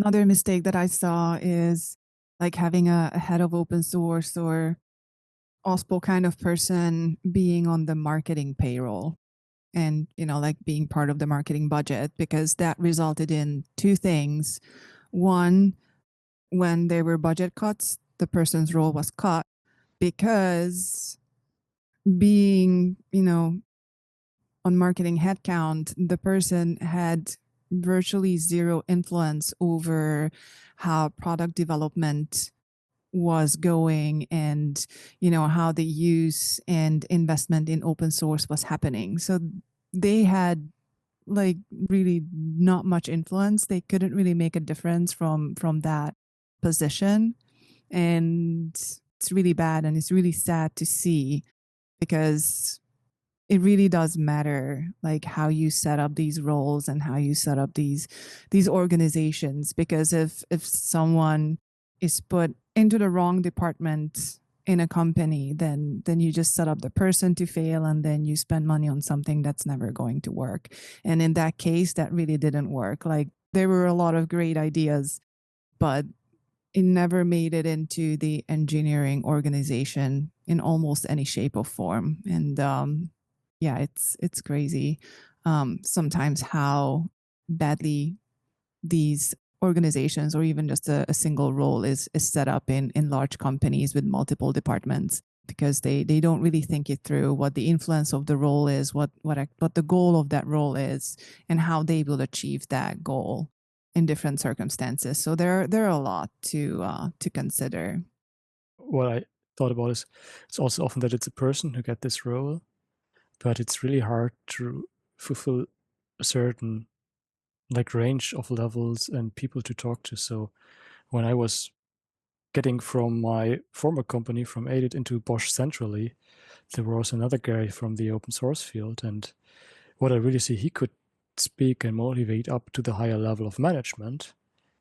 Another mistake that I saw is like having a head of open source or OSPO kind of person being on the marketing payroll and, like being part of the marketing budget, because that resulted in two things. One, when there were budget cuts, the person's role was cut because being, on marketing headcount, the person had virtually zero influence over how product development was going and how the use and investment in open source was happening. So they had like really not much influence. They couldn't really make a difference from that position, and it's really bad and it's really sad to see, because it really does matter like how you set up these roles and how you set up these organizations. Because if someone is put into the wrong department in a company, then you just set up the person to fail, and then you spend money on something that's never going to work. And in that case, that really didn't work. Like, there were a lot of great ideas, but it never made it into the engineering organization in almost any shape or form. And yeah, it's crazy sometimes how badly these organizations, or even just a single role, is set up in large companies with multiple departments, because they don't really think it through, what the influence of the role is, what the goal of that role is, and how they will achieve that goal in different circumstances. So there are a lot to consider. What I thought about is it's also often that it's a person who get this role, but it's really hard to fulfill a certain like range of levels and people to talk to. So when I was getting from my former company from Aided into Bosch centrally, there was another guy from the open source field, and what I really see, he could speak and motivate up to the higher level of management,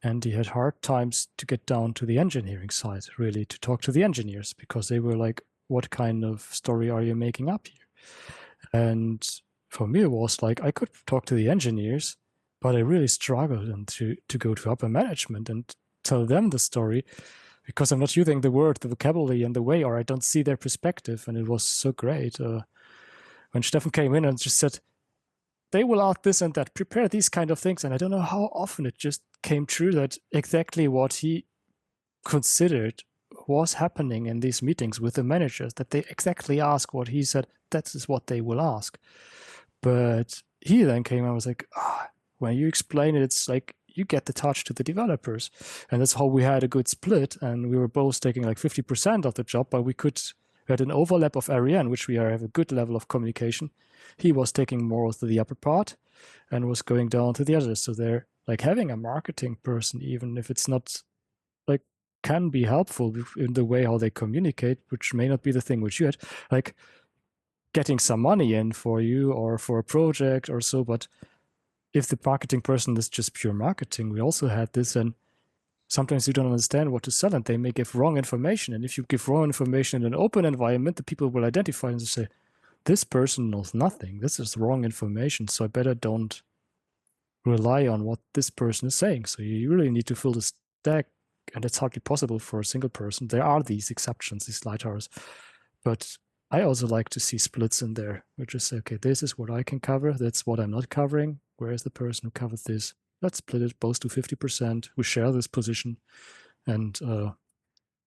and he had hard times to get down to the engineering side, really, to talk to the engineers, because they were like, what kind of story are you making up here? And for me, it was like, I could talk to the engineers, but I really struggled and to go to upper management and tell them the story, because I'm not using the word, the vocabulary and the way, or I don't see their perspective. And it was so great when Stefan came in and just said, they will ask this and that, prepare these kind of things. And I don't know how often it just came true that exactly what he considered was happening in these meetings with the managers, that they exactly ask what he said, that is what they will ask. But he then came and was like, when you explain it, it's like you get the touch to the developers. And that's how we had a good split. And we were both taking like 50% of the job, but we had an overlap of area in which we have a good level of communication. He was taking more of the upper part and was going down to the others. So they're like having a marketing person, even if it's not like can be helpful in the way how they communicate, which may not be the thing which you had, like getting some money in for you or for a project or so. But if the marketing person is just pure marketing, we also had this, and sometimes you don't understand what to sell, and they may give wrong information. And if you give wrong information in an open environment, the people will identify and say, this person knows nothing. This is wrong information. So I better don't rely on what this person is saying. So you really need to fill the stack, and it's hardly possible for a single person. There are these exceptions, these lighthouses, but I also like to see splits in there, which is, okay, this is what I can cover. That's what I'm not covering. Where is the person who covers this? Let's split it both to 50%. We share this position and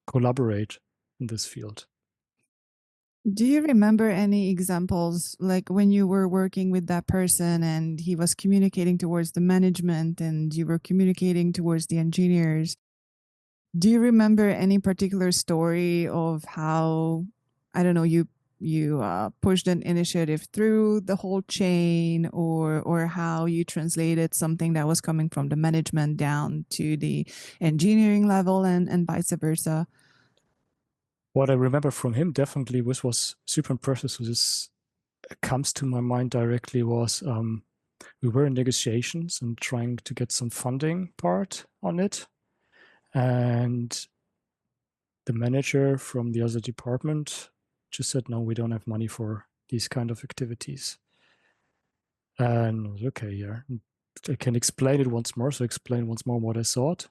collaborate in this field. Do you remember any examples, like when you were working with that person and he was communicating towards the management and you were communicating towards the engineers? Do you remember any particular story of how, I don't know, you pushed an initiative through the whole chain, or how you translated something that was coming from the management down to the engineering level, and vice versa? What I remember from him definitely was super impressive. So this comes to my mind directly was we were in negotiations and trying to get some funding part on it. And the manager from the other department just said, no, we don't have money for these kind of activities. And I was okay, yeah. I can explain it once more. So explain once more what I thought.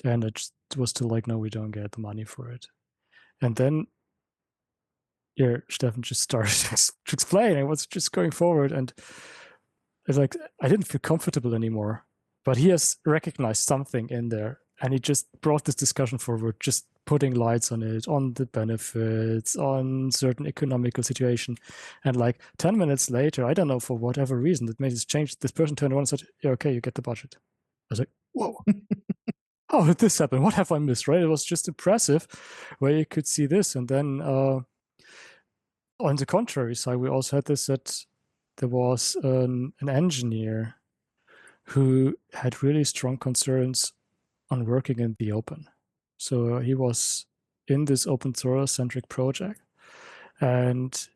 And it just was still like, no, we don't get the money for it. And then, yeah, Stefan just started to explain. I was just going forward, and it's like I didn't feel comfortable anymore. But he has recognized something in there, and he just brought this discussion forward, just putting lights on it, on the benefits, on certain economical situation. And like 10 minutes later, I don't know, for whatever reason that made this change, this person turned around and said, yeah, okay, you get the budget. I was like, whoa, how did this happen? What have I missed, right? It was just impressive where you could see this. And then on the contrary side, we also had this, that there was an engineer who had really strong concerns on working in the open. So he was in this open source centric project, and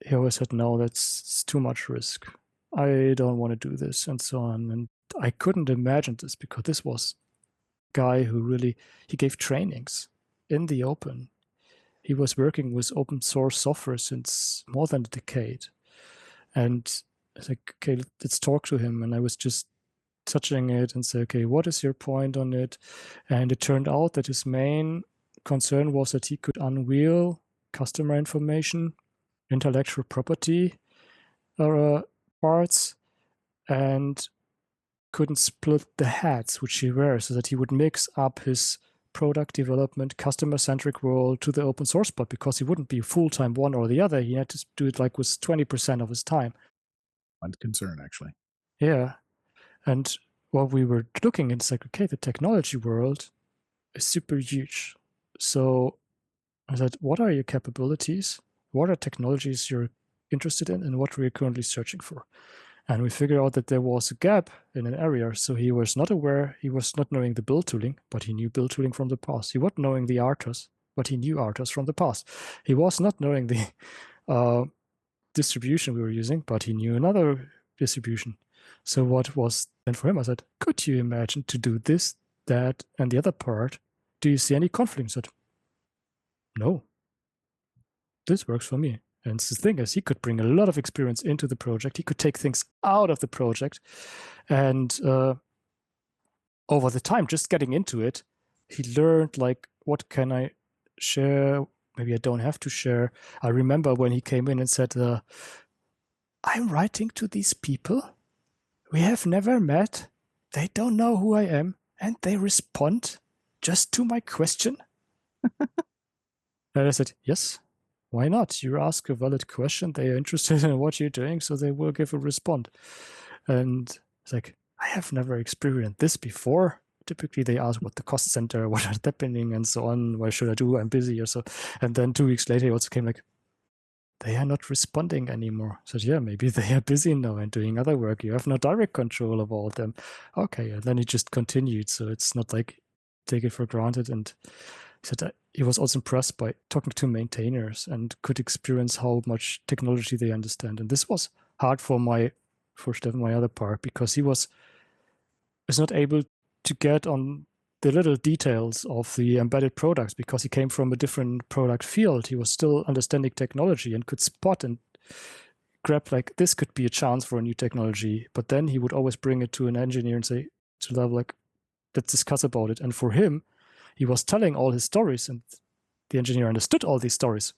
he always said, no, that's too much risk. I don't want to do this, and so on. And I couldn't imagine this, because this was a guy who really, he gave trainings in the open. He was working with open source software since more than a decade. And I was like, okay, let's talk to him. And I was just touching it and say, okay, what is your point on it? And it turned out that his main concern was that he could unveil customer information, intellectual property parts, and couldn't split the hats which he wears, so that he would mix up his product development, customer-centric role to the open source part, because he wouldn't be full-time one or the other. He had to do it like with 20% of his time. One concern, actually. Yeah. And what we were looking at is like, okay, the technology world is super huge. So I said, what are your capabilities? What are technologies you're interested in, and what we're currently searching for? And we figured out that there was a gap in an area. So he was not aware, he was not knowing the build tooling, but he knew build tooling from the past. He wasn't knowing the RTOS, but he knew RTOS from the past. He was not knowing the distribution we were using, but he knew another distribution. So what was then for him, I said, could you imagine to do this, that, and the other part? Do you see any conflict? He said, no, this works for me. And the thing is, he could bring a lot of experience into the project. He could take things out of the project. And over the time, just getting into it, he learned, like, what can I share? Maybe I don't have to share. I remember when he came in and said, I'm writing to these people. We have never met. They don't know who I am. And they respond just to my question. And I said, yes, why not? You ask a valid question. They are interested in what you're doing, so they will give a response. And it's like, I have never experienced this before. Typically, they ask what the cost center, what are happening, and so on. What should I do? I'm busy, or so. And then 2 weeks later, he also came like, they are not responding anymore. So yeah, maybe they are busy now and doing other work. You have no direct control about them. Okay, and then he just continued. So it's not like take it for granted. And he said that he was also impressed by talking to maintainers and could experience how much technology they understand. And this was hard for Stefan, my other part, because he was not able to get on the little details of the embedded products, because he came from a different product field. He was still understanding technology and could spot and grab, like, this could be a chance for a new technology. But then he would always bring it to an engineer and say, to level, like, let's discuss about it. And for him, he was telling all his stories, and the engineer understood all these stories.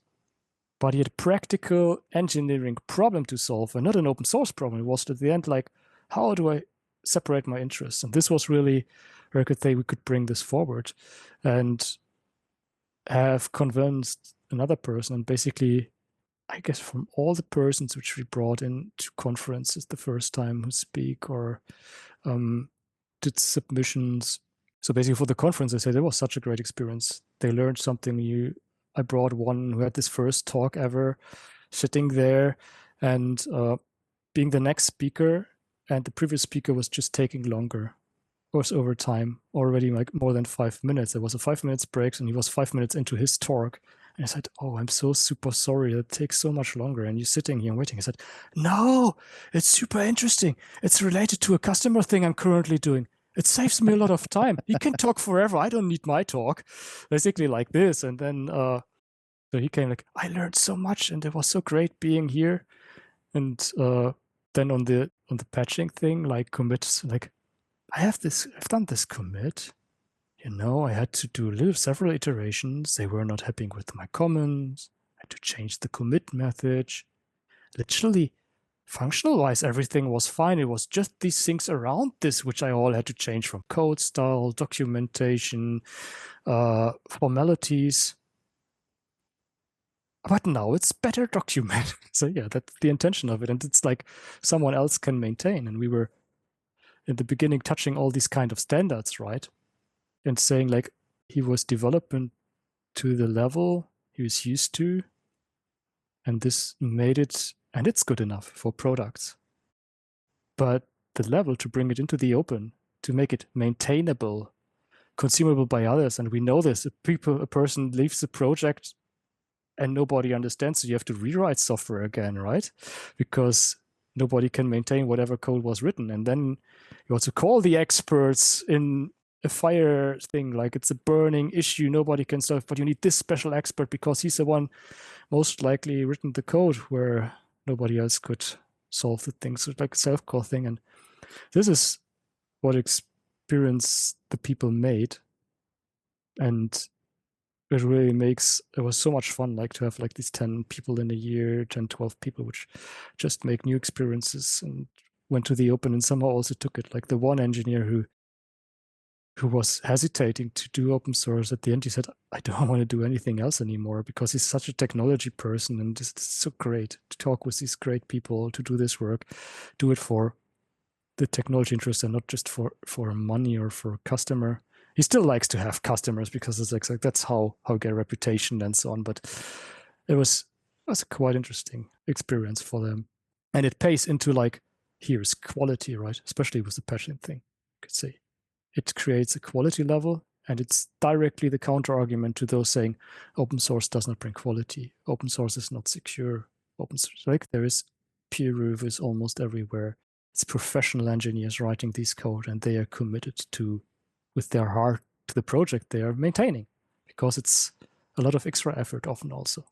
But he had a practical engineering problem to solve, and not an open source problem. It was at the end like, how do I separate my interests? And this was really where I could say we could bring this forward and have convinced another person. And basically, I guess from all the persons which we brought in to conferences the first time who speak or did submissions. So basically for the conference, I said it was such a great experience. They learned something new. I brought one who had this first talk ever, sitting there and being the next speaker, and the previous speaker was just taking longer. Was over time, already like more than 5 minutes. There was a 5 minutes break, and he was 5 minutes into his talk. And I said, oh, I'm so super sorry. It takes so much longer. And you're sitting here and waiting. I said, no, it's super interesting. It's related to a customer thing I'm currently doing. It saves me a lot of time. You can talk forever. I don't need my talk. Basically like this. And then so he came like, I learned so much, and it was so great being here. And then on the patching thing, like commits, like I've done this commit. I had to do several iterations. They were not happy with my comments. I had to change the commit message. Literally, functional-wise, everything was fine. It was just these things around this, which I all had to change, from code style, documentation, formalities. But now it's better documented. So yeah, that's the intention of it. And it's like someone else can maintain. And we were in the beginning touching all these kind of standards, right? And saying like he was developing to the level he was used to. And this made it, and it's good enough for products. But the level to bring it into the open, to make it maintainable, consumable by others, and we know this, a person leaves the project and nobody understands, so you have to rewrite software again, right? Because nobody can maintain whatever code was written. And then you also call the experts in a fire thing, like it's a burning issue nobody can solve, but you need this special expert because he's the one most likely written the code where nobody else could solve the thing. So it's like a self-call thing. And this is what experience the people made. And it really it was so much fun, like to have like these 10 people in a year, 10, 12 people, which just make new experiences and went to the open and somehow also took it. Like the one engineer who was hesitating to do open source, at the end he said, I don't want to do anything else anymore, because he's such a technology person and it's so great to talk with these great people, to do this work, do it for the technology interest and not just for money or for a customer. He still likes to have customers because it's like that's how get a reputation and so on. But it was a quite interesting experience for them. And it pays into like, here's quality, right? Especially with the patching thing, you could say. It creates a quality level, and it's directly the counter argument to those saying open source does not bring quality. Open source is not secure. Open source, like there is peer reviews almost everywhere. It's professional engineers writing this code, and they are committed to, with their heart, to the project they are maintaining, because it's a lot of extra effort often also.